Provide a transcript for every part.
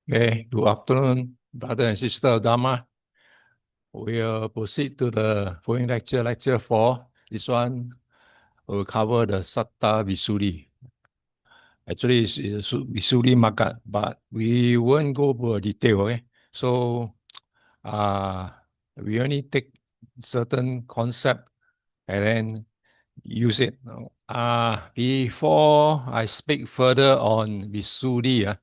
Okay, good afternoon, brother and sister of Dhamma. We'll proceed to the following lecture, lecture 4. This one will cover the Satta Visuddhi. Actually, it's Visuddhi Magga, but we won't go over detail, okay? So, uh, we only take certain concept and then use it. Before I speak further on Visuddhi,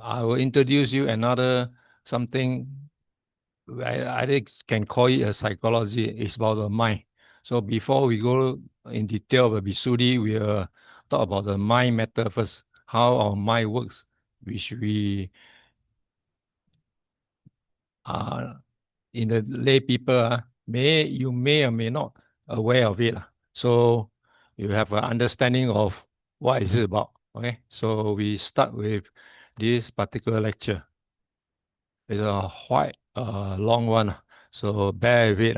I will introduce you another something I think can call it a psychology. It's about the mind. So before we go in detail of Visuddhi, we'll talk about the mind matter first, how our mind works, which we are in the lay people you may or may not aware of it. So you have an understanding of what is it about. Okay, so we start with this particular lecture. It's a quite long one, so bear with it.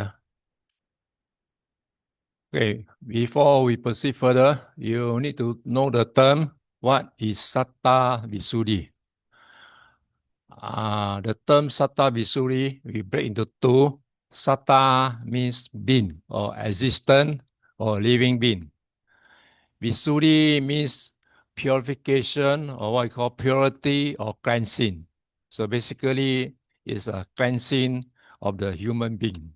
Okay, before we proceed further, you need to know the term, what is Satta Visuddhi? The term Satta Visuddhi, we break into two. Satta means being or existent or living being. Visuddhi means purification or what we call purity or cleansing. So basically, it's a cleansing of the human being.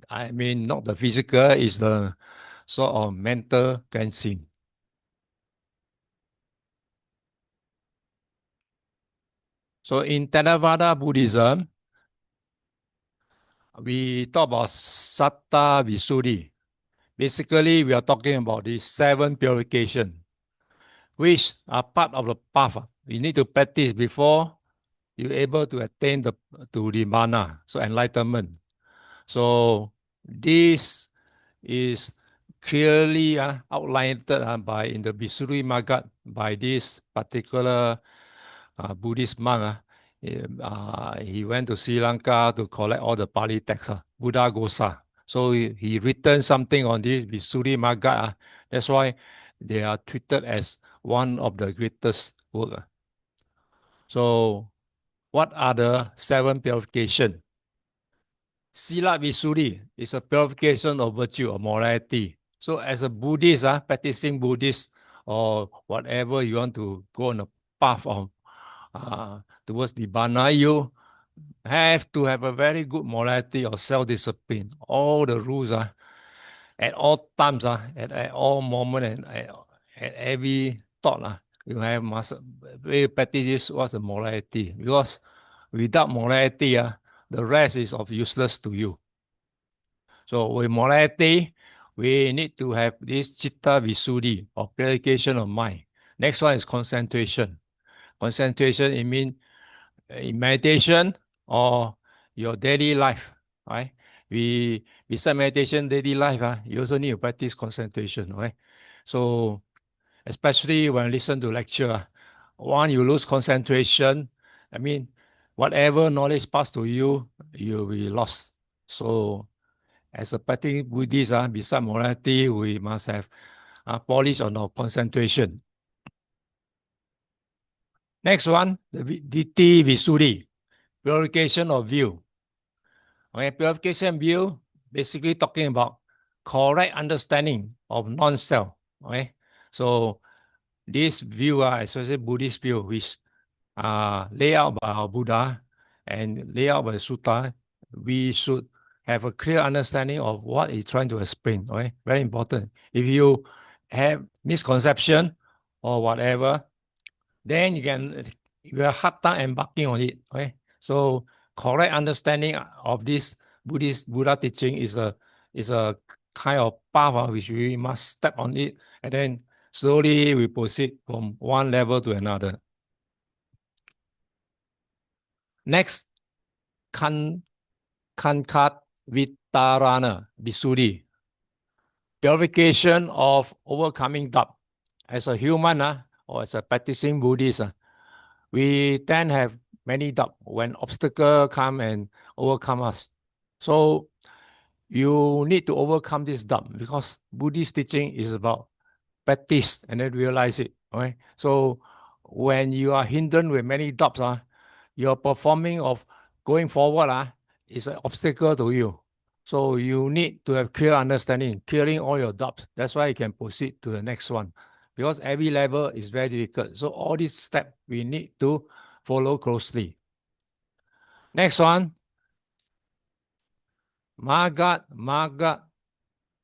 I mean, not the physical, it's the sort of mental cleansing. So in Theravada Buddhism, we talk about Satta Visuddhi. Basically, we are talking about the 7 purification, which are part of the path. You need to practice before you're able to attain to Nirvana, so enlightenment. So this is clearly outlined by in the Visuddhi Magga by this particular Buddhist monk. He went to Sri Lanka to collect all the Pali texts, Buddha Gosa. So he written something on this Visuddhi Magga. That's why they are treated as one of the greatest work. So what are the 7 purification? Sila Visuddhi is a purification of virtue or morality. So as a Buddhist, practicing Buddhist or whatever you want to go on a path of towards Nibbana, you have to have a very good morality or self-discipline. All the rules at all times, at all moments, and at every thought, you have must very practice what's the morality. Because without morality, the rest is of useless to you. So with morality, we need to have this Chitta Visuddhi or purification of mind. Next one is concentration. Concentration, it means in meditation or your daily life, right? Beside meditation, daily life, you also need to practice concentration, right? So especially when you listen to lecture, one, you lose concentration. I mean, whatever knowledge passed to you, you'll be lost. So as a practicing Buddhist, beside morality, we must have polish on our concentration. Next one, the Ditti Visuddhi, purification of view. Okay, purification view, basically talking about correct understanding of non-self. Okay, so this view, especially Buddhist view, which laid out by our Buddha and laid out by Sutta, we should have a clear understanding of what he's trying to explain. Okay, very important. If you have misconception or whatever, then you have hard time embarking on it. Okay, so correct understanding of this Buddha teaching is a kind of path which we must step on it, and then slowly we proceed from one level to another. Next, Kankat Vitarana Visuddhi, purification of overcoming doubt. As a human or as a practicing Buddhist, we tend to have many doubt when obstacles come and overcome us. So you need to overcome this doubt because Buddhist teaching is about practice and then realize it. Right? So when you are hindered with many doubts, your performing of going forward is an obstacle to you. So you need to have clear understanding, clearing all your doubts. That's why you can proceed to the next one. Because every level is very difficult. So all these steps we need to follow closely. Next one, Magat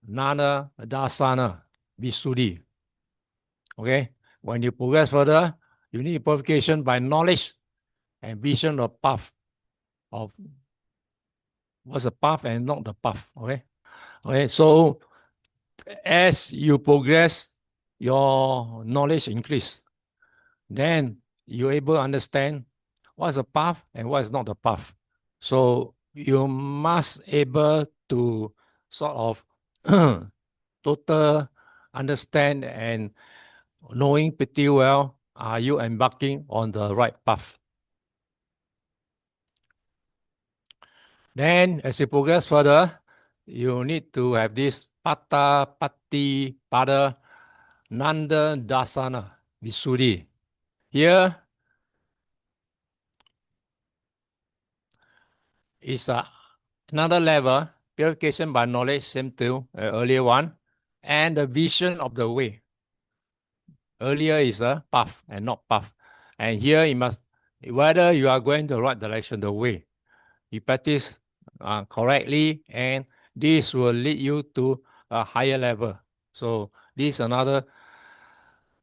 Nana Dasana Visuddhi. Okay, when you progress further, you need purification by knowledge and vision of path of what's the path and not the path. Okay. So as you progress, your knowledge increase. Then you're able to understand what's the path and what is not the path. So you must able to sort of total understand and knowing pretty well, are you embarking on the right path? Then as you progress further, you need to have this Pata Patti Pada Nanda Dasana Visuddhi. Here is another level, purification by knowledge, same to earlier one, and the vision of the way. Earlier is a path and not path. And here you must, whether you are going the right direction, the way. You practice correctly, and this will lead you to a higher level. So this is another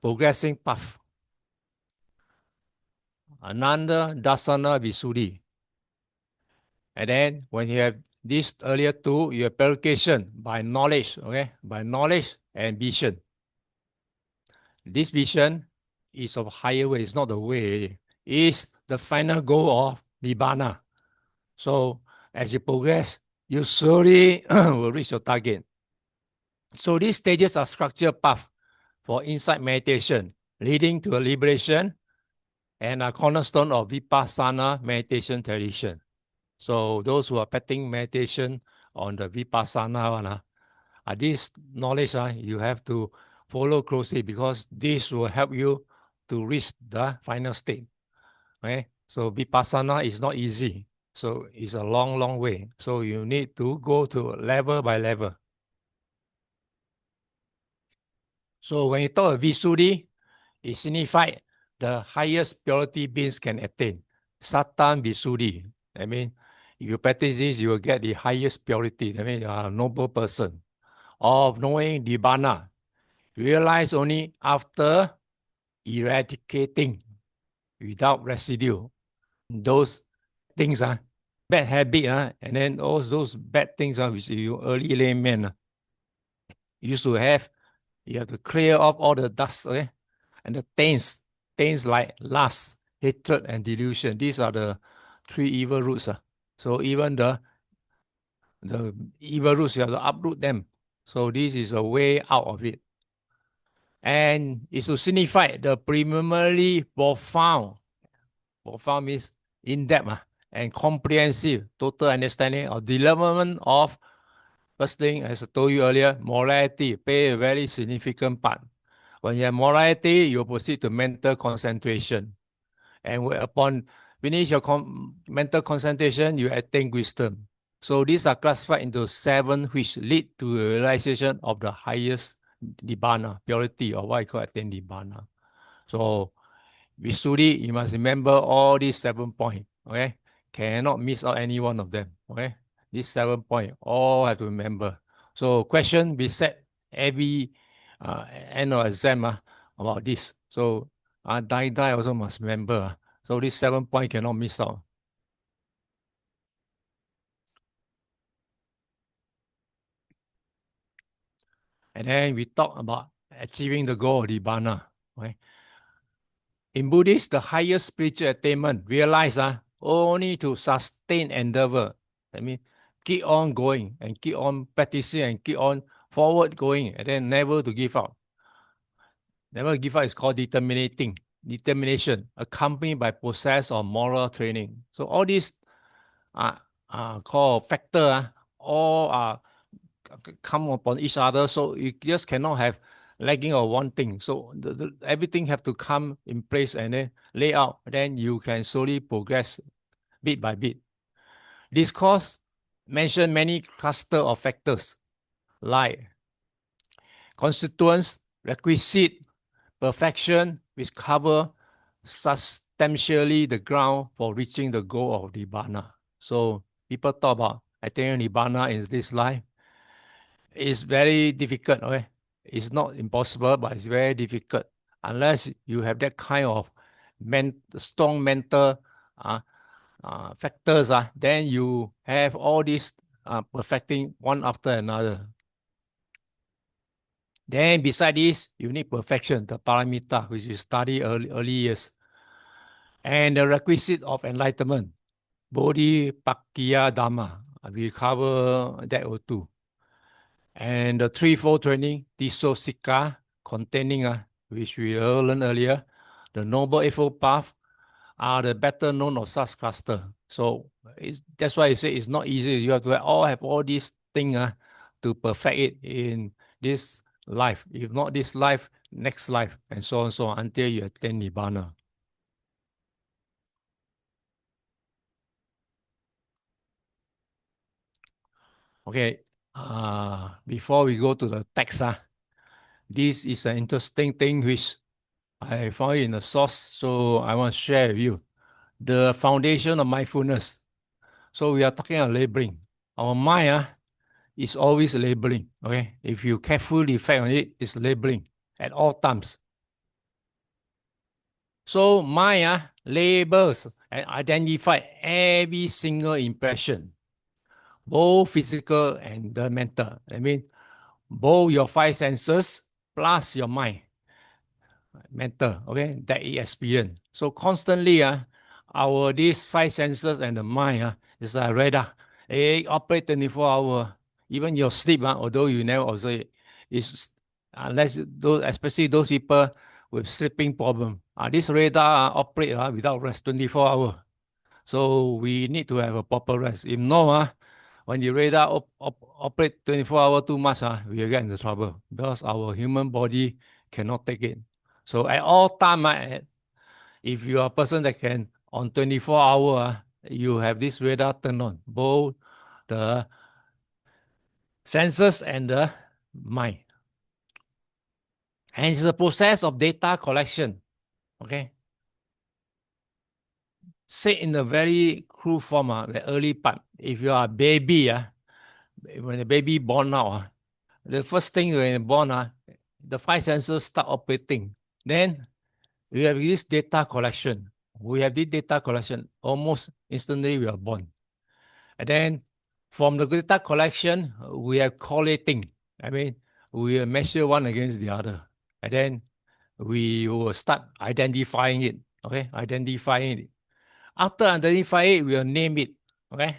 progressing path. Ananda Dasana Visuddhi. And then when you have this earlier two, you have purification by knowledge, okay? By knowledge and vision. This vision is of higher way, it's not the way, it's the final goal of Nibbana. So as you progress, you slowly will reach your target. So these stages are structured path for insight meditation, leading to a liberation and a cornerstone of Vipassana meditation tradition. So those who are practicing meditation on the Vipassana one, this knowledge you have to follow closely, because this will help you to reach the final state. Okay? So Vipassana is not easy. So it's a long, long way. So you need to go to level by level. So when you talk of Visuddhi, it signifies the highest purity beings can attain. Satta Visuddhi. I mean, if you practice this, you will get the highest purity. I mean, you are a noble person. Of knowing Nibbana. Realize only after eradicating without residue those things, bad habit, and then all those bad things which you early layman used to have. You have to clear off all the dust, okay? And the things like lust, hatred, and delusion. These are the three evil roots. So even the evil roots, you have to uproot them. So this is a way out of it. And it's to signify the primarily profound means in-depth and comprehensive total understanding of development of, first thing, as I told you earlier, morality play a very significant part. When you have morality, you proceed to mental concentration. And upon finish your mental concentration, you attain wisdom. So these are classified into 7, which lead to the realization of the highest Nibbana, purity, or what I call attain Nibbana. So Visuddhi, you must remember all these 7 points, okay? Cannot miss out any one of them, okay? These 7 points, all have to remember. So question be set every end of exam about this. So die also must remember. So these 7 points cannot miss out. And then we talk about achieving the goal of Nibbana, right? In Buddhist, the highest spiritual attainment, realize only to sustain endeavor. I mean, keep on going and keep on practicing and keep on forward going, and then never to give up. Never give up is called determination, accompanied by process or moral training. So all these are called factor, all are come upon each other. So you just cannot have lacking of one thing. So everything have to come in place and then lay out. Then you can slowly progress bit by bit. This course mentioned many cluster of factors like constituents, requisite, perfection, which cover substantially the ground for reaching the goal of Nibbana. So people talk about attaining Nibbana in this life. It's very difficult, okay? It's not impossible, but it's very difficult unless you have that kind of strong mental factors. Then you have all these perfecting one after another. Then beside this, you need perfection, the paramita, which you study early years. And the requisite of enlightenment, Bodhi, Pakya, Dhamma. We cover that too. And the threefold training, Sika, containing, which we learned earlier, the Noble Eightfold Path are the better known of such cluster. So that's why I say it's not easy. You have to have all these things to perfect it in this life. If not this life, next life, and so on until you attain Nibbana. Okay, before we go to the text, this is an interesting thing which I found in the source, so I want to share with you. The foundation of mindfulness. So we are talking about labeling. Our mind is always labeling. Okay, if you carefully reflect on it, it's labeling at all times. So mind labels and identify every single impression, both physical and the mental. I mean, both your five senses plus your mind, mental, okay, that is experience. So constantly, our these five senses and the mind is a radar. It operate 24 hours. Even your sleep, although you never observe it, is unless those, especially those people with sleeping problem. This radar operate without rest 24 hours. So we need to have a proper rest. If no, when the radar operate 24 hours too much, we will get into trouble because our human body cannot take it. So at all time, if you are a person that can, on 24 hours, you have this radar turned on, both the senses and the mind. And it's a process of data collection, okay? Say in a very crude form, the early part, if you are a baby, when the baby born out, the first thing when you're born, the five senses start operating. Then we have this data collection. We have this data collection almost instantly we are born. And then from the data collection, we have collating. I mean, we measure one against the other. And then we will start identifying it. Okay, identifying it. After identifying it, we will name it. Okay,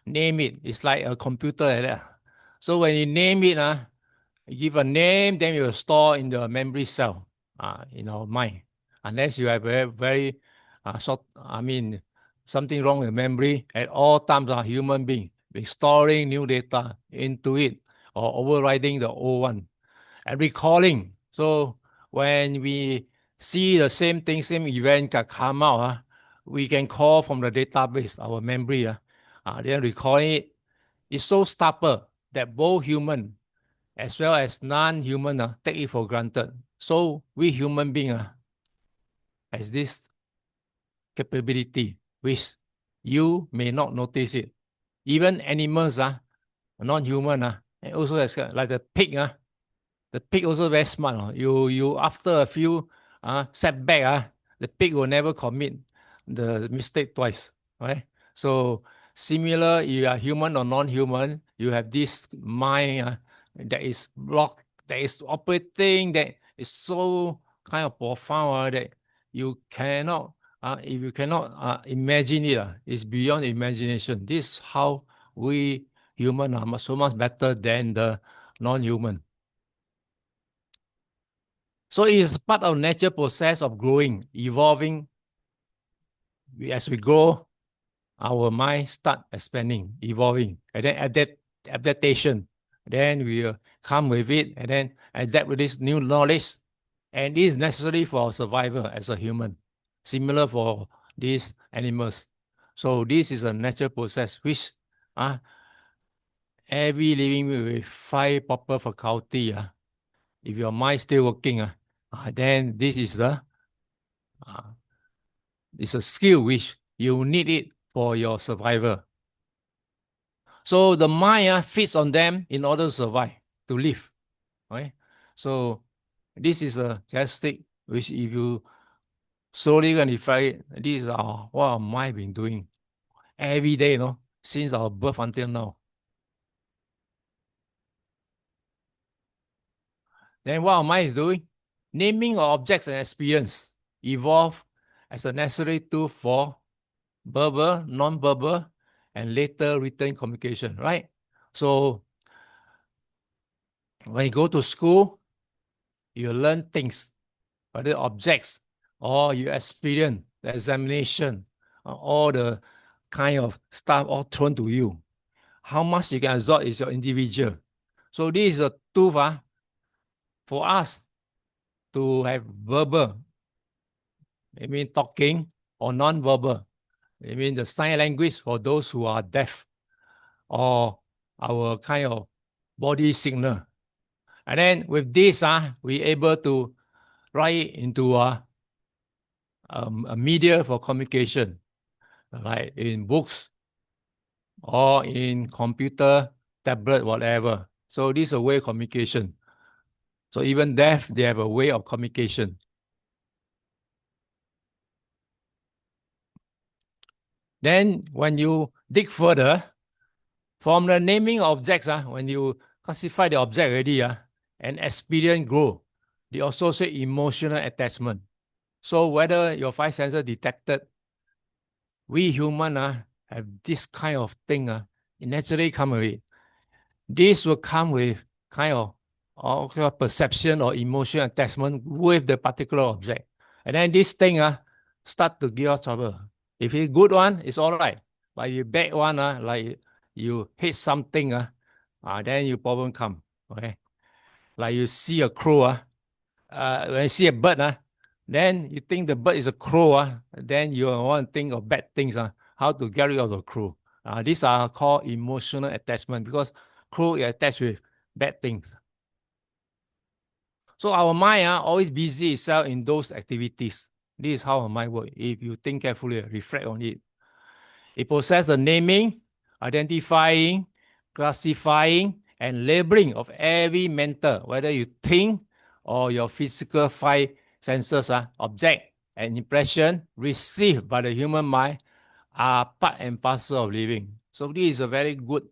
name it. It's like a computer like that. So when you name it, you give a name, then you will store in the memory cell in our mind. Unless you have very short, something wrong with memory, at all times a human being be storing new data into it or overriding the old one and recalling. So when we see the same thing, same event come out, we can call from the database, our memory, then recalling it. It's so stubborn that both human as well as non-human take it for granted. So we human being has this capability which you may not notice it. Even animals non-human and also as like the pig the pig also very smart. You after a few setback the pig will never commit the mistake twice. Right? So similar, you are human or non-human, you have this mind that is blocked, that is operating, that is so kind of profound that you cannot, if you cannot imagine it, it's beyond imagination. This is how we human are so much better than the non-human. So it is part of natural process of growing, evolving. As we grow, our mind start expanding, evolving, and then adaptation. Then we will come with it and then adapt with this new knowledge. And it is necessary for our survival as a human, similar for these animals. So this is a natural process which every living with five proper faculty, if your mind still working, then this is it's a skill which you need it for your survival. So the mind feeds on them in order to survive, to live. Right? So this is a characteristic which if you slowly identify it, this is what our mind been doing every day, since our birth until now. Then what our mind is doing, naming objects and experience evolve as a necessary tool for verbal, non-verbal, and later written communication, right? So when you go to school, you learn things, whether objects, or you experience the examination, all the kind of stuff all thrown to you. How much you can absorb is your individual. So this is a tool for us to have verbal, I mean talking, or non-verbal. I mean the sign language for those who are deaf, or our kind of body signal. And then with this, we able to write into a media for communication, like in books or in computer, tablet, whatever. So this is a way of communication. So even deaf, they have a way of communication. Then when you dig further, from the naming objects, when you classify the object already, and experience grow, they associate emotional attachment. So whether your five senses detected, we human have this kind of thing, it naturally come with it. This will come with kind of perception or emotional attachment with the particular object. And then this thing start to give us trouble. If it's good one, it's all right. But if you bad one, like you hate something, then your problem come. Okay. Like you see a crow, when you see a bird, then you think the bird is a crow, then you want to think of bad things, how to get rid of the crow. These are called emotional attachment because crow is attached with bad things. So our mind always busy itself in those activities. This is how our mind works. If you think carefully, reflect on it. It possesses the naming, identifying, classifying, and labeling of every mental, whether you think or your physical five senses, object and impression received by the human mind are part and parcel of living. So this is a very good,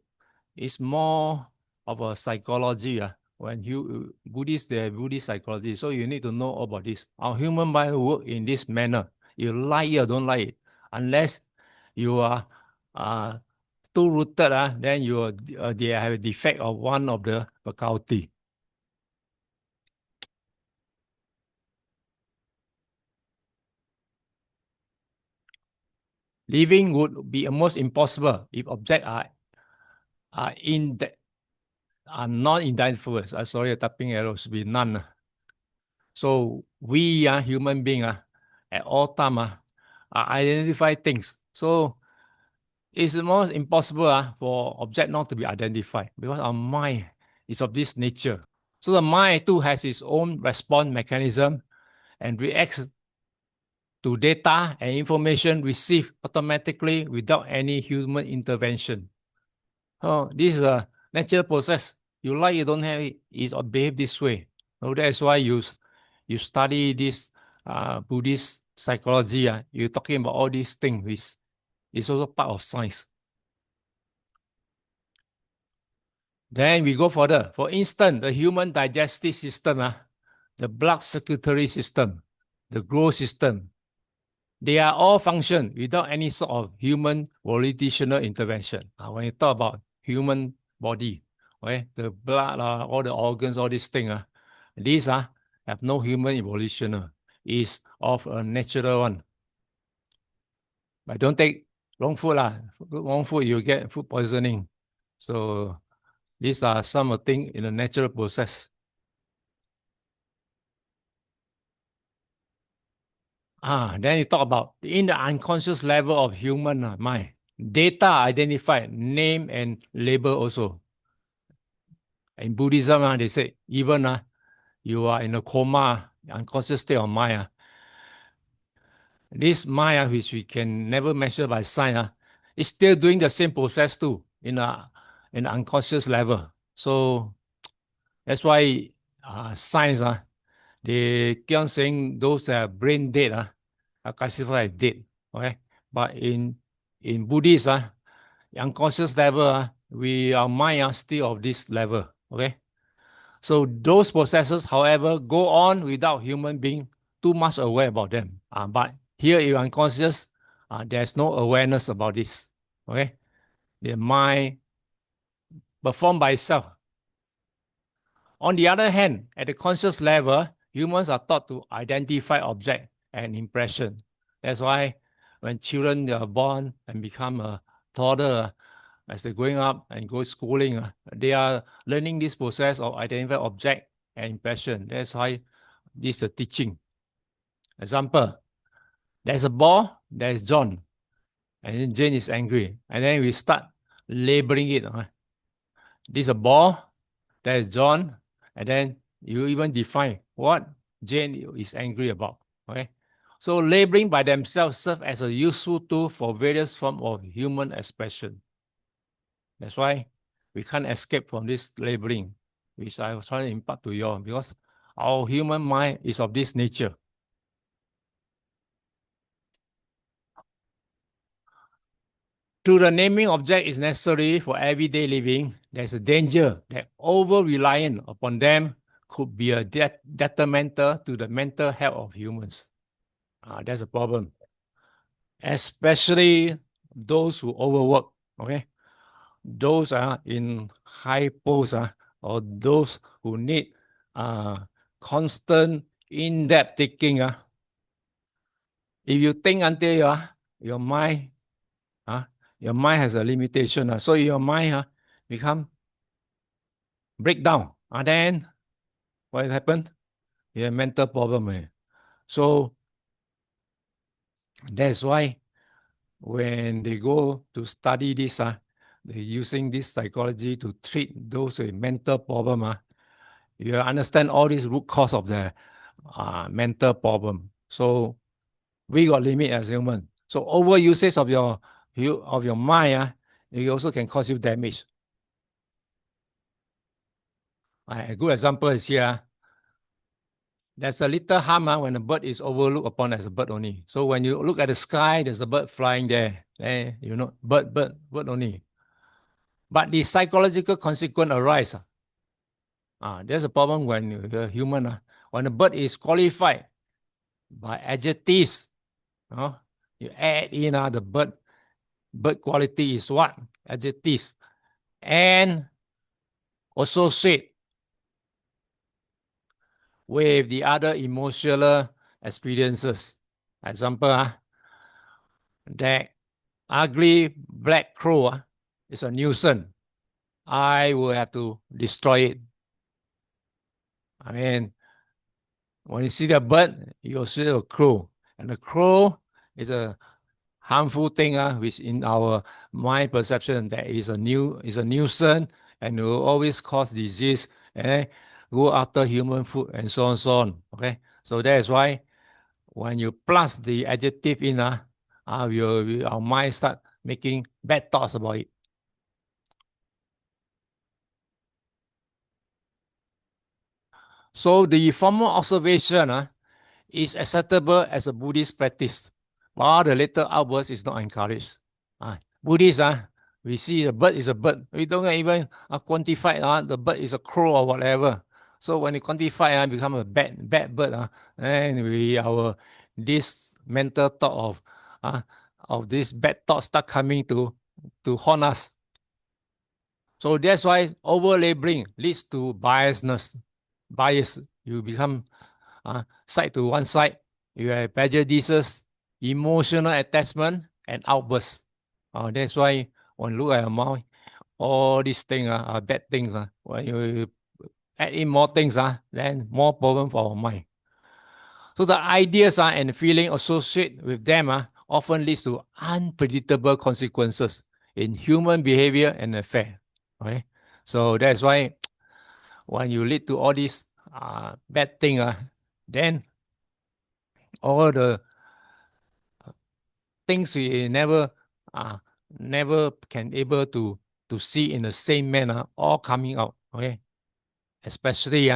it's more of a psychology. When you Buddhist, they have Buddhist psychology. So you need to know about this. Our human mind work in this manner. You like it or don't like it. Unless you are too rooted, then they have a defect of one of the faculty. Living would be almost impossible if objects are non-identifiable. Sorry, tapping arrows be none. So we are human beings at all time identify things. So it's almost impossible for object not to be identified because our mind is of this nature. So the mind too has its own response mechanism and reacts to data and information received automatically without any human intervention. Oh, this is a natural process. You like, you don't have it, it's behave this way. So that's why you study this Buddhist psychology. You're talking about all these things, which is also part of science. Then we go further. For instance, the human digestive system, the blood circulatory system, the growth system, they are all function without any sort of human volitional intervention. When you talk about human body, right, the blood, all the organs, all these things, these have no human volitional. Is of a natural one. But don't take wrong food. Wrong food, you get food poisoning. So These are some of the things in the natural process. Then you talk about in the unconscious level of human mind, data identified, name and label also. In Buddhism, they say even you are in a coma, unconscious state of mind. This mind, which we can never measure by science, is still doing the same process too in the unconscious level. So that's why science, they keep on saying those brain dead are classified as dead. Okay, but in Buddhist, unconscious level, our mind are still of this level. Okay, so those processes, however, go on without human being too much aware about them. But here, if unconscious, there's no awareness about this. Okay, the mind perform by itself. On the other hand, at the conscious level, humans are taught to identify object and impression. That's why when children are born and become a toddler, as they're growing up and go schooling, they are learning this process of identify object and impression. That's why this is a teaching. Example, there's a ball, there's John, and then Jane is angry. And then we start labeling it. This is a ball, there's John, and then you even define what Jane is angry about. Okay, so labeling by themselves serve as a useful tool for various forms of human expression. That's why we can't escape from this labeling, which I was trying to impart to you all, because our human mind is of this nature. Through the naming object is necessary for everyday living, there's a danger that over-reliance upon them could be a detrimental to the mental health of humans. That's a problem. Especially those who overwork, okay? Those are in high posts, or those who need constant in-depth thinking. If you think until your mind has a limitation. So your mind become breakdown. Then what happened? You have mental problem. So that's why when they go to study this, they're using this psychology to treat those with mental problem. You understand all these root cause of the mental problem. So we got limit as human. So over usage of your mind, it also can cause you damage. A good example is here. There's a little harm when a bird is overlooked upon as a bird only. So when you look at the sky, there's a bird flying there. Bird only. But the psychological consequence arise. There's a problem when you're human. When a bird is qualified by adjectives, you add in the bird quality is what? Adjectives. And associate with the other emotional experiences. Example, that ugly black crow is a nuisance. I will have to destroy it. I mean, when you see the bird, you see a crow. And the crow is a harmful thing, which in our mind perception that is a nuisance and will always cause disease and go after human food and so on and so on. Okay, so that is why when you plus the adjective in, our mind start making bad thoughts about it. So the formal observation is acceptable as a Buddhist practice, while the later outburst is not encouraged. Buddhists, we see a bird is a bird. We don't even quantify the bird is a crow or whatever. So when you quantify, become a bad bird, and this mental thought of this bad thought start coming to haunt us. So that's why over labeling leads to biasness. Bias, you become side to one side. You have prejudices, emotional attachment, and outbursts. That's why when you look at your mind, all these things are bad things. When you add in more things, then more problem for our mind. So the ideas and feeling associated with them often leads to unpredictable consequences in human behavior and affair. Okay? So that's why when you lead to all these bad thing, then all the things we uh, never can able to see in the same manner all coming out. Okay, especially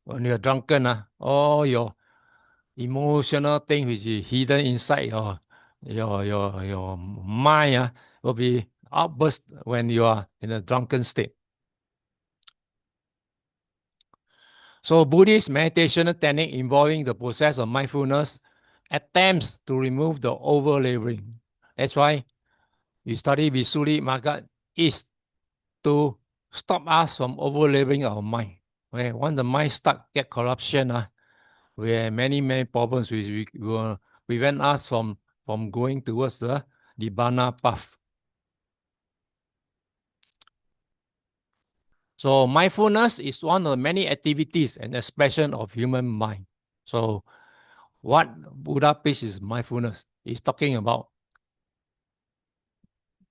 when you're drunken, all your emotional thing which is hidden inside your mind will be outburst when you are in a drunken state. So Buddhist meditation technique involving the process of mindfulness attempts to remove the over-labeling. That's why we study Visuddhi Magga is to stop us from over-labeling our mind. Okay? Once the mind start get corruption, we have many problems which will prevent us from going towards the Nibbana path. So mindfulness is one of the many activities and expression of human mind. So what Buddha preaches is mindfulness. He's talking about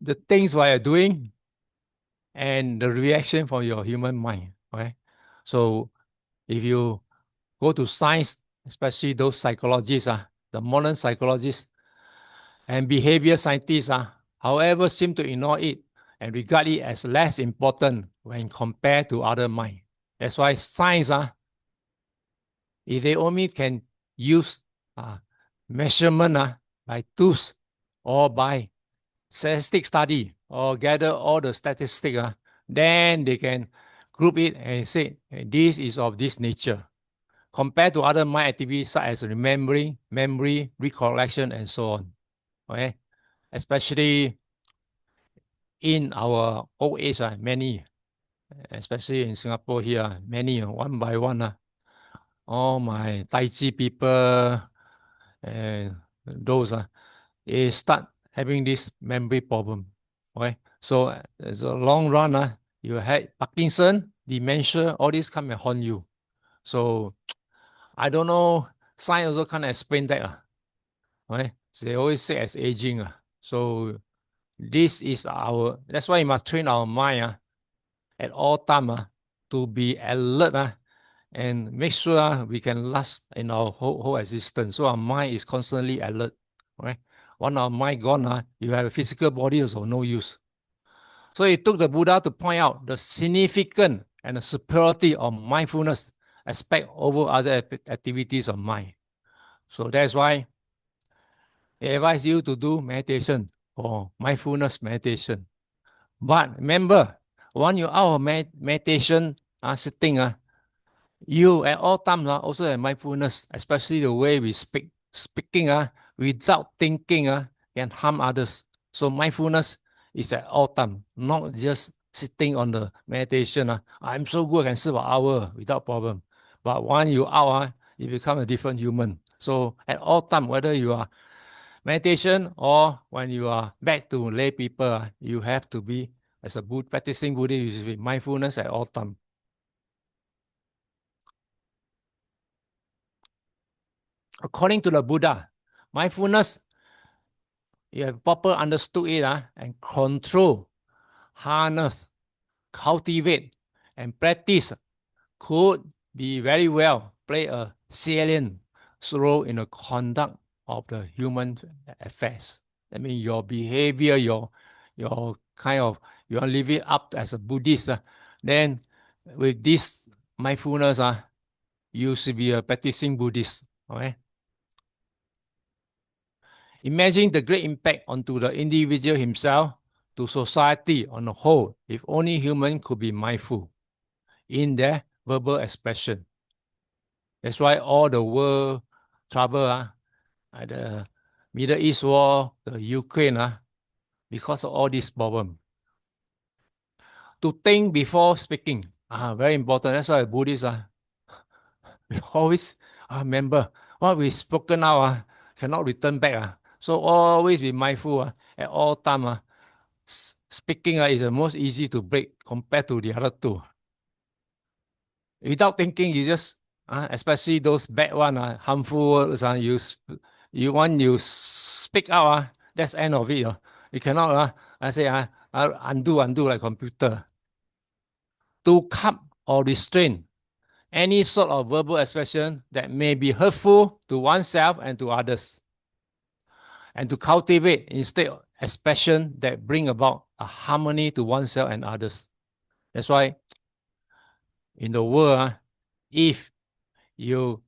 the things we are doing and the reaction from your human mind. Okay? So if you go to science, especially those psychologists, the modern psychologists and behavior scientists, however, seem to ignore it and regard it as less important when compared to other mind. That's why science, if they only can use measurement by tools or by statistic study or gather all the statistics, then they can group it and say this is of this nature. Compared to other mind activities such as remembering, memory, recollection, and so on. Okay, especially in our old age, many, especially in Singapore here, many one by one, all my Tai Chi people and those they start having this memory problem. Okay, so as a long run, you had Parkinson, dementia, all this come and haunt you. So I don't know. Science also can't explain that. Right? So they always say as aging. So this is that's why you must train our mind at all time to be alert and make sure we can last in our whole existence. So our mind is constantly alert. Right? Once our mind gone, you have a physical body also no use. So it took the Buddha to point out the significance and the superiority of mindfulness aspect over other activities of mind. So that's why they advise you to do meditation or mindfulness meditation. But remember, when you're out of meditation, sitting, you at all times also have mindfulness, especially the way we speak. Speaking without thinking can harm others. So mindfulness is at all time, not just sitting on the meditation. I'm so good, I can sit for hours without problem. But when you out, you become a different human. So at all time, whether you are meditation or when you are back to lay people, you have to be as a practicing Buddhist with mindfulness at all time. According to the Buddha, mindfulness, you have proper understood it and control, harness, cultivate, and practice could be very well play a salient role in the conduct of the human affairs. I mean, your behavior, your kind of, you want to live it up as a Buddhist, then with this mindfulness, you should be a practicing Buddhist. Okay? Imagine the great impact onto the individual himself, to society on the whole, if only humans could be mindful in their verbal expression. That's why all the world trouble, the Middle East war, the Ukraine, because of all this problem. To think before speaking, very important. That's why Buddhists we always remember what we spoken now cannot return back. So always be mindful at all time. speaking is the most easy to break compared to the other two. Without thinking, you just, especially those bad one, harmful words, you speak out, that's end of it. You cannot, I say, undo like computer. To cut or restrain any sort of verbal expression that may be hurtful to oneself and to others, and to cultivate instead expression that bring about a harmony to oneself and others. That's why in the world, if you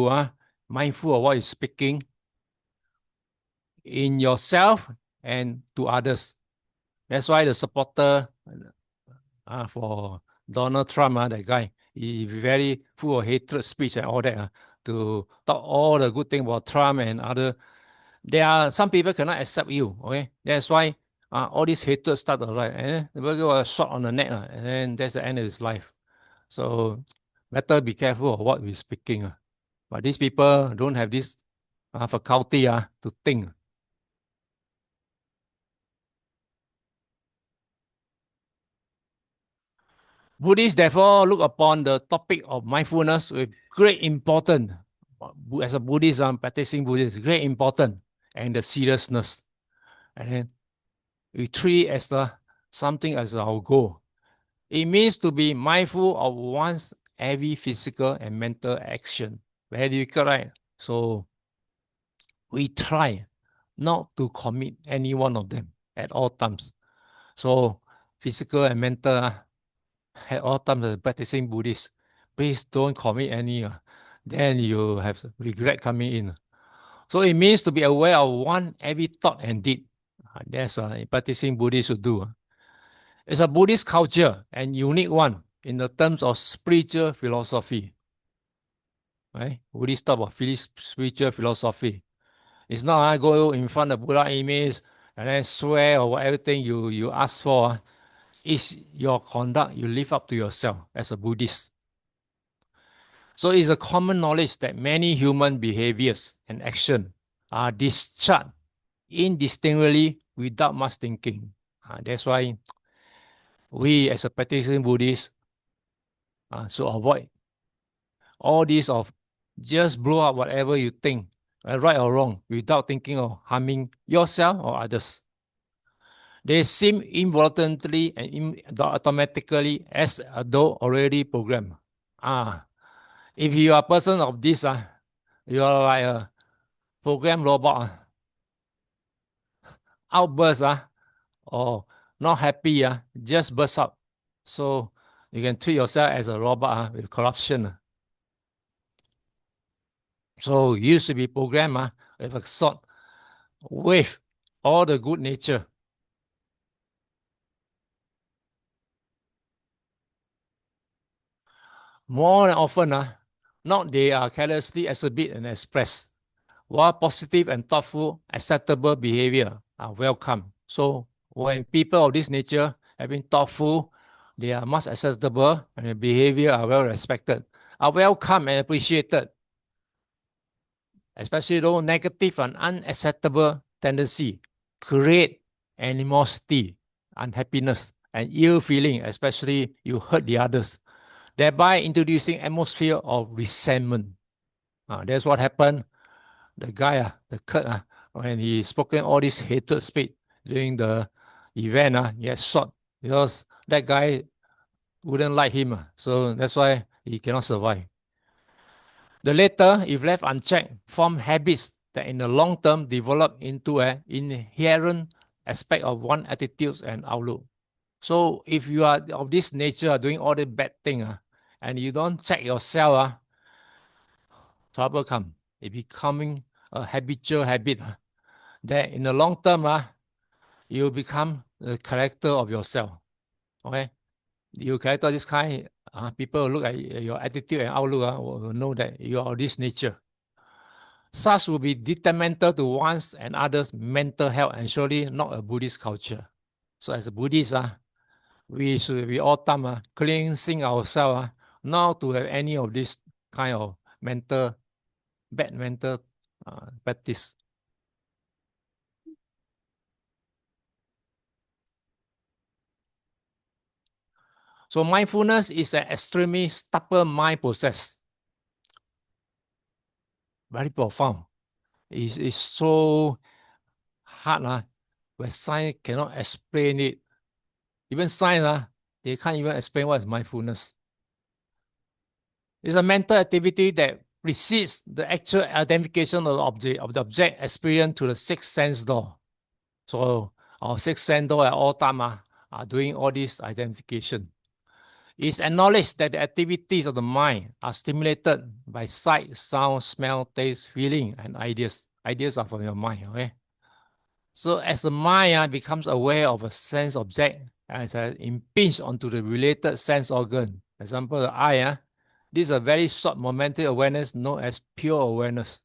are mindful of what you're speaking in yourself and to others, that's why the supporter for Donald Trump, that guy, he very full of hatred speech and all that, to talk all the good thing about Trump and other. There are some people cannot accept you, okay? That's why all this hatred started, right? And the burger was shot on the neck, and then that's the end of his life. So better be careful of what we're speaking. But these people don't have this faculty to think. Buddhists therefore look upon the topic of mindfulness with great importance. As a Buddhist, practicing Buddhist, great importance and the seriousness. And then we treat as something as our goal. It means to be mindful of one's every physical and mental action. Very difficult, right? So we try not to commit any one of them at all times. So physical and mental, at all times, practicing Buddhist, please don't commit any. Then you have regret coming in. So it means to be aware of one every thought and deed. That's practicing Buddhist should do. It's a Buddhist culture and unique one in the terms of spiritual philosophy. Right? Buddhist talk about spiritual philosophy. It's not I go in front of Buddha image and then swear or whatever thing you ask for. It's your conduct you live up to yourself as a Buddhist. So it's a common knowledge that many human behaviors and action are discharged indistinctly without much thinking. That's why we as a practicing Buddhist should avoid all these of just blow up whatever you think, right or wrong, without thinking of harming yourself or others. They seem involuntarily and automatically as though already programmed. If you are a person of this, you are like a program robot. Outburst, or not happy, just burst out. So you can treat yourself as a robot with corruption. So you used to be programmed with a sort with all the good nature. More than often, not they are carelessly exhibit and express, while positive and thoughtful, acceptable behavior are welcome. So when people of this nature have been thoughtful, they are much acceptable and their behavior are well respected, are welcome and appreciated. Especially though negative and unacceptable tendency create animosity, unhappiness, and ill feeling, especially you hurt the others, thereby introducing atmosphere of resentment. That's what happened. The guy, the Kurt, when he spoken all this hatred speech during the event, he had shot because that guy wouldn't like him. So that's why he cannot survive. The latter, if left unchecked, form habits that in the long term develop into an inherent aspect of one's attitudes and outlook. So if you are of this nature, doing all the bad thing, and you don't check yourself, trouble come. It becoming a habitual habit. That in the long term, you become the character of yourself. Okay? You character this kind, people look at your attitude and outlook, will know that you are of this nature. Such will be detrimental to one's and others' mental health and surely not a Buddhist culture. So as a Buddhist, we should be all time cleansing ourselves, not to have any of this kind of bad mental practice. So mindfulness is an extremely stubborn mind process. Very profound. It's so hard where science cannot explain it. Even science, they can't even explain what is mindfulness. It's a mental activity that precedes the actual identification of the object experience to the sixth sense door. So our sixth sense door at all time are doing all this identification. It's acknowledged that the activities of the mind are stimulated by sight, sound, smell, taste, feeling, and ideas. Ideas are from your mind, okay? So as the mind becomes aware of a sense object, as it impinges onto the related sense organ, for example, the eye, this is a very short momentary awareness known as pure awareness.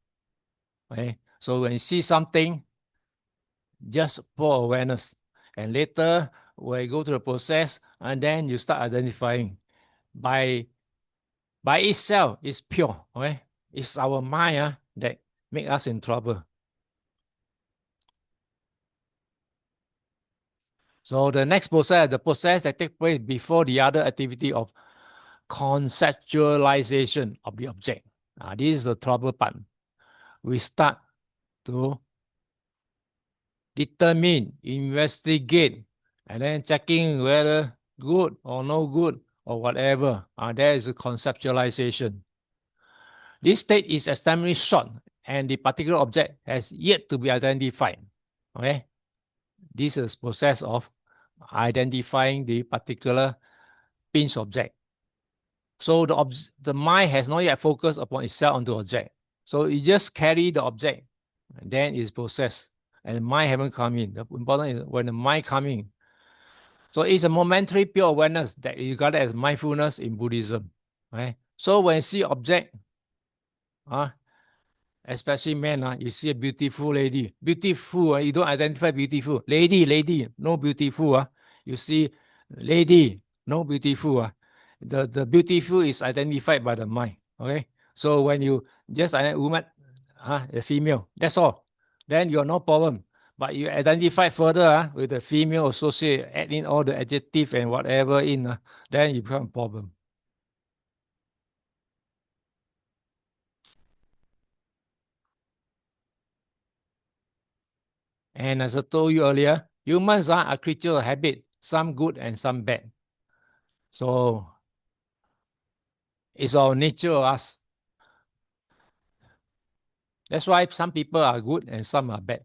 Okay? So when you see something, just pure awareness. And later, when you go to the process, and then you start identifying. By itself, it's pure. Okay? It's our mind that make us in trouble. So the next process, the process that takes place before the other activity of conceptualization of the object. This is the trouble part. We start to determine, investigate, and then checking whether good or no good or whatever. There is a conceptualization. This state is extremely short and the particular object has yet to be identified. Okay? This is process of identifying the particular pinch object. So the mind has not yet focused upon itself on the object. So it just carry the object, and then it's processed. And the mind haven't come in. The important is when the mind come in. So it's a momentary pure awareness that is regarded as mindfulness in Buddhism. Right? So when you see object, especially men, you see a beautiful lady. Beautiful, you don't identify beautiful. Lady, no beautiful. You see lady, no beautiful. The beautiful is identified by the mind. Okay? So when you just identify woman, a female, that's all. Then you're no problem. But you identify further with the female associate, add in all the adjective and whatever in, then you become a problem. And as I told you earlier, humans are a creature of habit, some good and some bad. So it's our nature of us. That's why some people are good and some are bad.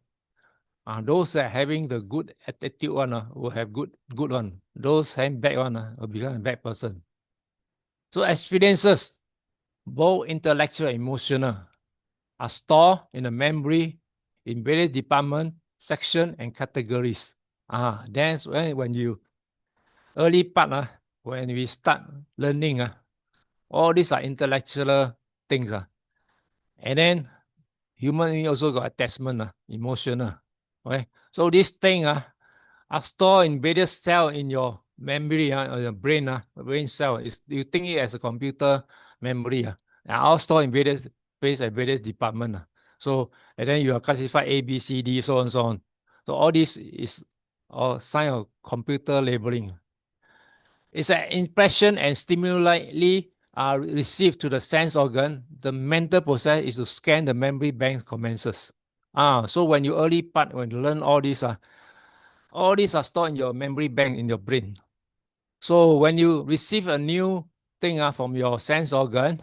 Those that having the good attitude will have good one. Those having bad one will become a bad person. So experiences, both intellectual and emotional, are stored in the memory in various departments, sections, and categories. That's when you early part, when we start learning, all these are intellectual things. And then human being also got attachment, emotional. Okay? So this thing are stored in various cells in your memory, or your brain, brain cell. You think it as a computer memory. All stored in various places and various departments. So, and then you are classified A, B, C, D, so on and so on. So all this is all sign of computer labeling. It's an impression and stimuli are received to the sense organ. The mental process is to scan the memory bank commences. So when you early part, when you learn all these are stored in your memory bank in your brain. So when you receive a new thing from your sense organ,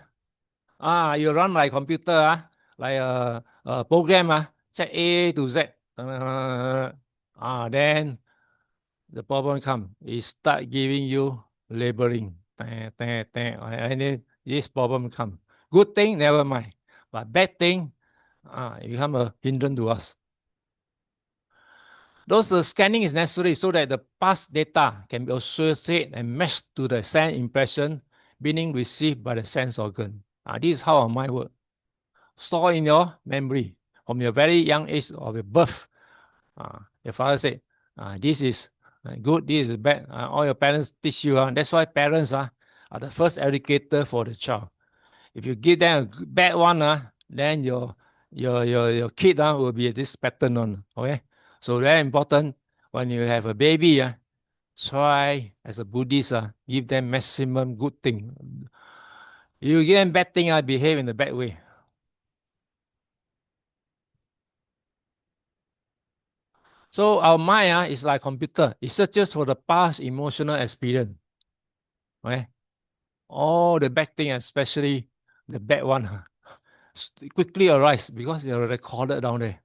you run like computer, like a program, check A to Z. Then the problem come. It start giving you labeling. And then this problem come. Good thing, never mind. But bad thing, it become a hindrance to us. Those scanning is necessary so that the past data can be associated and matched to the sense impression being received by the sense organ. This is how our mind works. Store in your memory from your very young age of your birth. Your father said, this is good, this is bad. All your parents teach you. That's why parents are the first educator for the child. If you give them a bad one, then your kid will be this pattern on. Okay, so very important when you have a baby. try as a Buddhist, give them maximum good thing. You give them bad thing, behave in a bad way. So our mind is like computer. It searches for the past emotional experience. Right? All the bad thing, especially the bad one, quickly arise because they're recorded down there.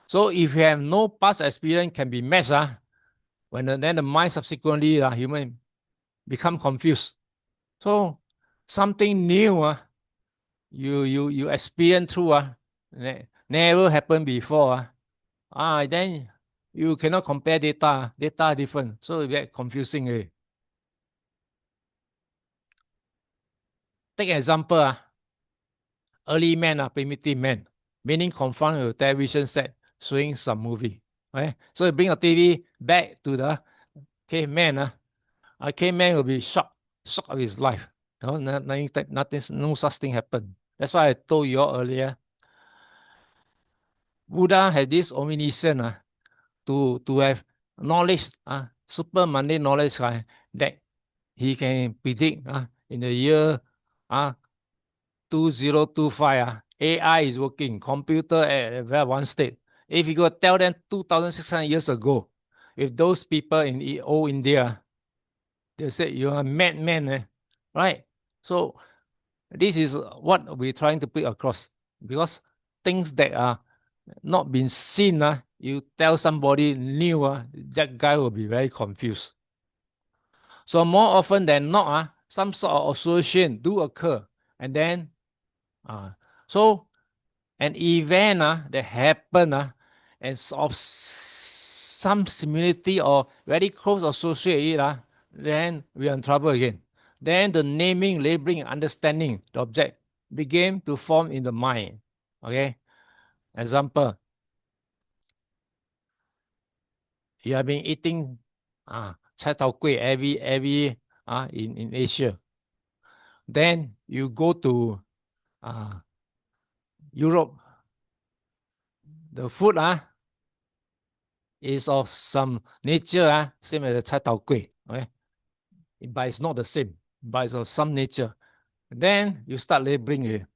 So if you have no past experience can be matched, then the mind subsequently, human become confused. So something new, you experience through, never happened before, then you cannot compare data. Data different, so it get confusing. Take an example, early man, primitive man, meaning confront with television set showing some movie. Right? So you bring a TV back to the caveman. A caveman will be shocked of his life. Nothing, no such thing happened. That's why I told you all earlier. Buddha had this omniscience to have knowledge, super mundane knowledge that he can predict in the year 2025, AI is working, computer at a very advanced state. If you go tell them 2,600 years ago, if those people in old India, they say you're a madman, right? So this is what we're trying to put across, because things that are not been seen, you tell somebody new, that guy will be very confused. So more often than not, some sort of association do occur, and then so an event that happen, and of some similarity or very close associate, then we are in trouble again. Then the naming, labeling, understanding the object begin to form in the mind. Okay, example, you have been eating chai tao kueh every in Asia. Then you go to Europe, the food is of some nature, same as the chai tao kueh, okay? But it's not the same, but it's of some nature. Then you start labeling it.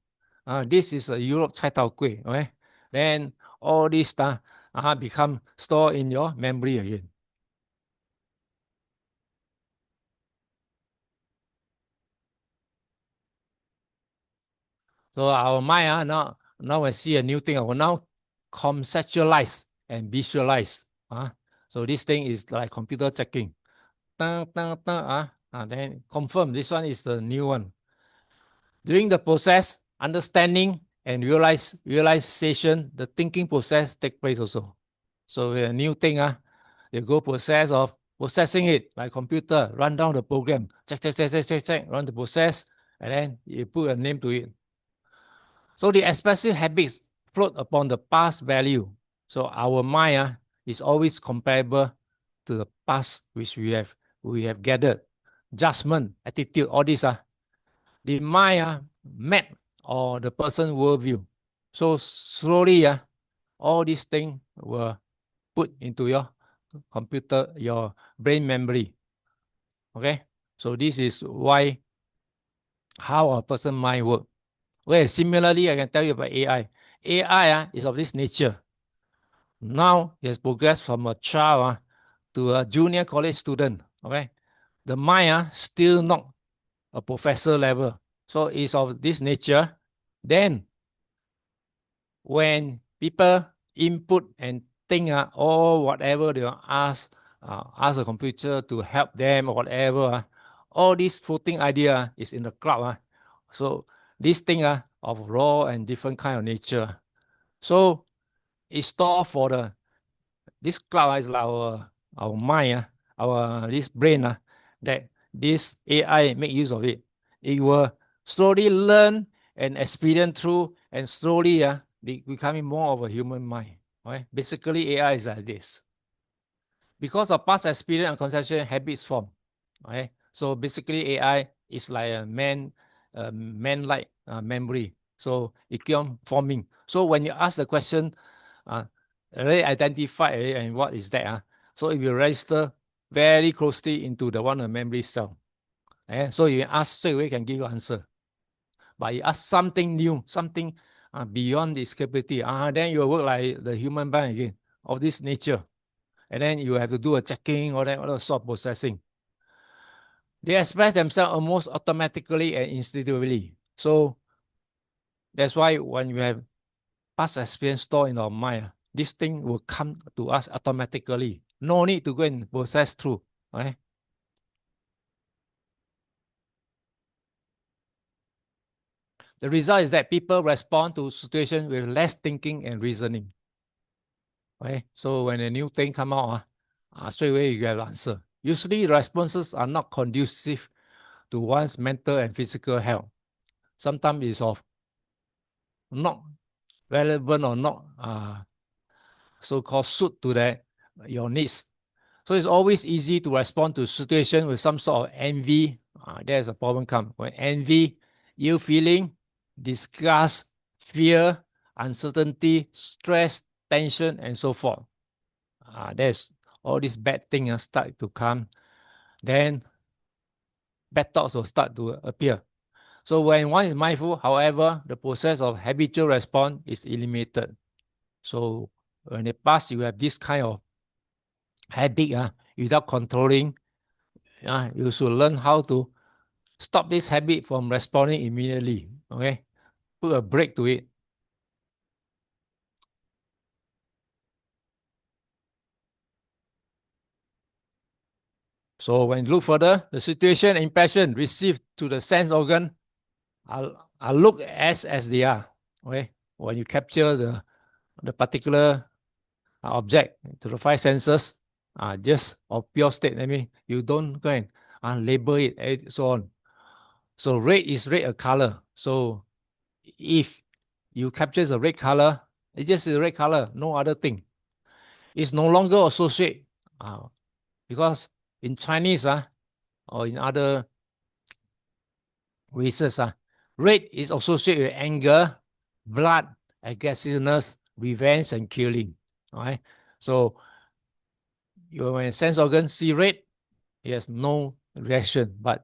This is a Europe chai tao kueh, okay? Then all this stuff become stored in your memory again. So our mind, now I see a new thing. I will now conceptualize and visualize. So this thing is like computer checking. Then confirm this one is the new one. During the process, understanding and realization, the thinking process take place also. So a new thing, you go process of processing it like computer, run down the program, check, run the process, and then you put a name to it. So the expressive habits float upon the past value. So our mind is always comparable to the past which we have gathered. Judgment, attitude, all these the mind map or the person worldview. So slowly all these things were put into your computer, your brain memory. Okay, so this is why how a person mind work. Okay, similarly, I can tell you about AI. AI is of this nature. Now it has progressed from a child to a junior college student. Okay, the mind still not a professor level. So it's of this nature. Then when people input and think or whatever they ask the computer to help them or whatever, all this floating idea is in the cloud. So this thing of raw and different kind of nature. So it's stored for this cloud is like our mind, our this brain that this AI make use of it. It will slowly learn and experience through and slowly becoming more of a human mind. Right? Basically, AI is like this. Because of past experience and conceptual habits form. Right? So basically, AI is like a man-like memory. So it keeps on forming. So when you ask the question, already identified and what is that? So it will register very closely into the one of memory cell. So you ask straight away, can give you answer. But you ask something new, something beyond its capability, then you work like the human brain again, of this nature. And then you have to do a checking or that sort of processing. They express themselves almost automatically and instinctively. So that's why when you have past experience stored in our mind, this thing will come to us automatically. No need to go and process through. Right? The result is that people respond to situations with less thinking and reasoning. Right? So when a new thing come out, straight away you get an answer. Usually responses are not conducive to one's mental and physical health. Sometimes it's of not relevant or not so-called suit to your needs. So it's always easy to respond to situation with some sort of envy. There's a problem come. When envy, ill feeling, disgust, fear, uncertainty, stress, tension, and so forth. There's all these bad things start to come. Then bad thoughts will start to appear. So when one is mindful, however, the process of habitual response is eliminated. So when it pass, you have this kind of habit without controlling. You should learn how to stop this habit from responding immediately. Okay, put a break to it. So when you look further, the situation and impression received to the sense organ are looked as they are. Okay, when you capture the particular object to the five senses, just of pure state. I mean, you don't go and label it and so on. So red is red a color. So if you capture the red color, it's just a red color, no other thing. It's no longer associated because in Chinese or in other races, red is associated with anger, blood, aggressiveness, revenge, and killing. All right. So when a sense organ see red, it has no reaction. But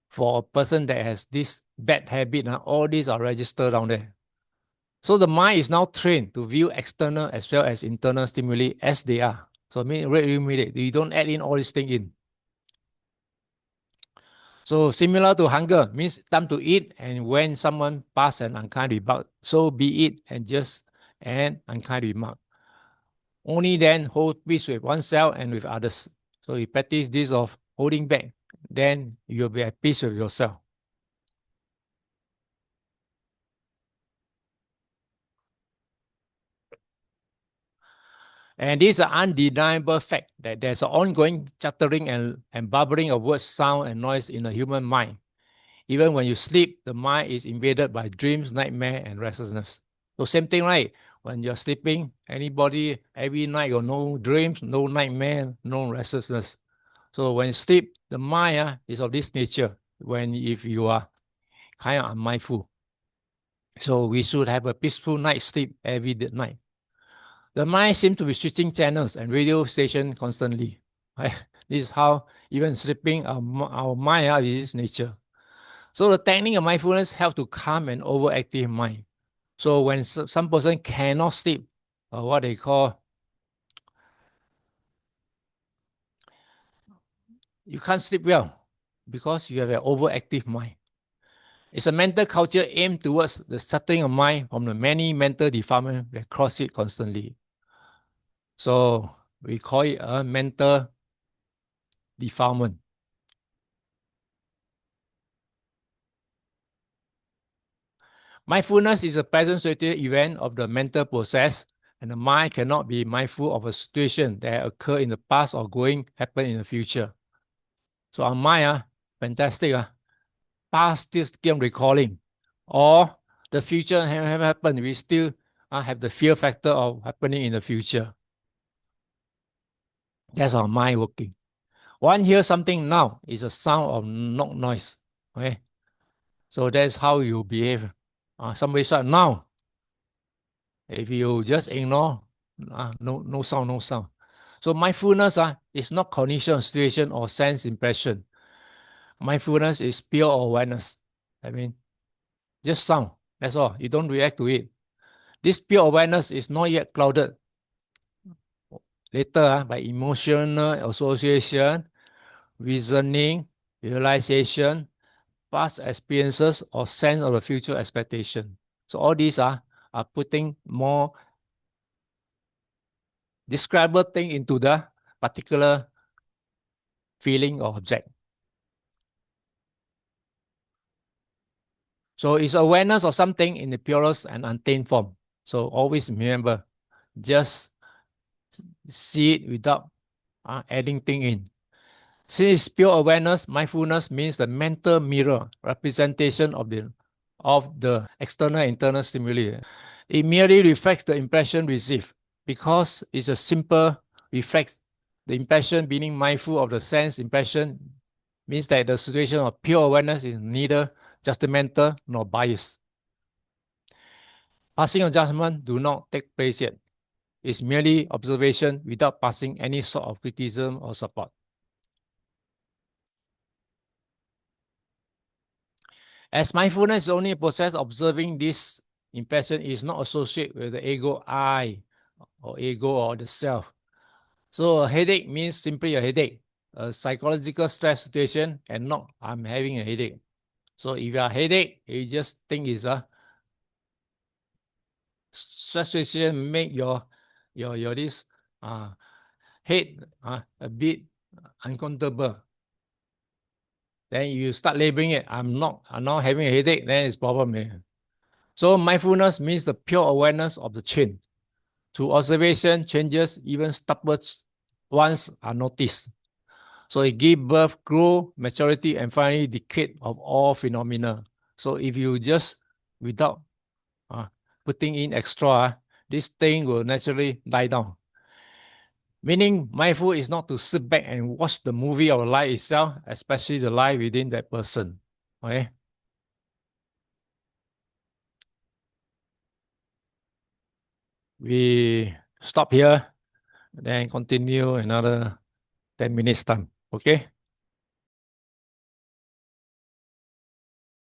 for a person that has this bad habit, all these are registered down there. So the mind is now trained to view external as well as internal stimuli as they are. So I mean, immediate. You don't add in all these things in. So similar to hunger means time to eat, and when someone pass an unkind remark, so be it, and just an unkind remark. Only then hold peace with oneself and with others. So you practice this of holding back, then you'll be at peace with yourself. And this is an undeniable fact that there's an ongoing chattering and bubbling of words, sound, and noise in the human mind. Even when you sleep, the mind is invaded by dreams, nightmare, and restlessness. So same thing, right? When you're sleeping, anybody, every night got no dreams, no nightmare, no restlessness. So when you sleep, the mind is of this nature if you are kind of unmindful. So we should have a peaceful night sleep every night. The mind seems to be switching channels and radio station constantly. Right? This is how even sleeping, our mind is this nature. So the technique of mindfulness helps to calm an overactive mind. So when some person cannot sleep, what they call, you can't sleep well because you have an overactive mind. It's a mental culture aimed towards the settling of mind from the many mental defilements that cross it constantly. So we call it a mental defilement. Mindfulness is a present situated event of the mental process, and the mind cannot be mindful of a situation that occurred in the past or going happen in the future. So our mind, fantastic, past still keep recalling, or the future have happened, we still have the fear factor of happening in the future. That's our mind working. One hears something now is a sound of noise. Okay, so that's how you behave. Somebody shout now. If you just ignore, no sound, no sound. So mindfulness is not cognition, situation, or sense impression. Mindfulness is pure awareness. I mean, just sound. That's all. You don't react to it. This pure awareness is not yet clouded later by emotional association, reasoning, realization, past experiences, or sense of the future expectation. So all these are putting more describable thing into the particular feeling or object. So it's awareness of something in the purest and untainted form. So always remember, just see it without adding thing in. Since pure awareness, mindfulness means the mental mirror representation of the external and internal stimuli. It merely reflects the impression received because it's a simple reflex. The impression being mindful of the sense impression means that the situation of pure awareness is neither judgmental nor biased. Passing of judgment do not take place yet. It's merely observation without passing any sort of criticism or support. As mindfulness is only a process observing this impression is not associated with the ego I or ego or the self. So a headache means simply a headache, a psychological stress situation, and not I'm having a headache. So if you are headache, you just think it's a stress situation make your this head a bit uncomfortable. Then you start labeling it, I'm not having a headache, then it's problem. So mindfulness means the pure awareness of the change. Through observation, changes, even stubborn ones are noticed. So it gives birth, grow, maturity, and finally decay of all phenomena. So if you just without putting in extra, this thing will naturally die down. Meaning, mindful is not to sit back and watch the movie of life itself, especially the life within that person. Okay. We stop here, then continue another 10 minutes time. Okay.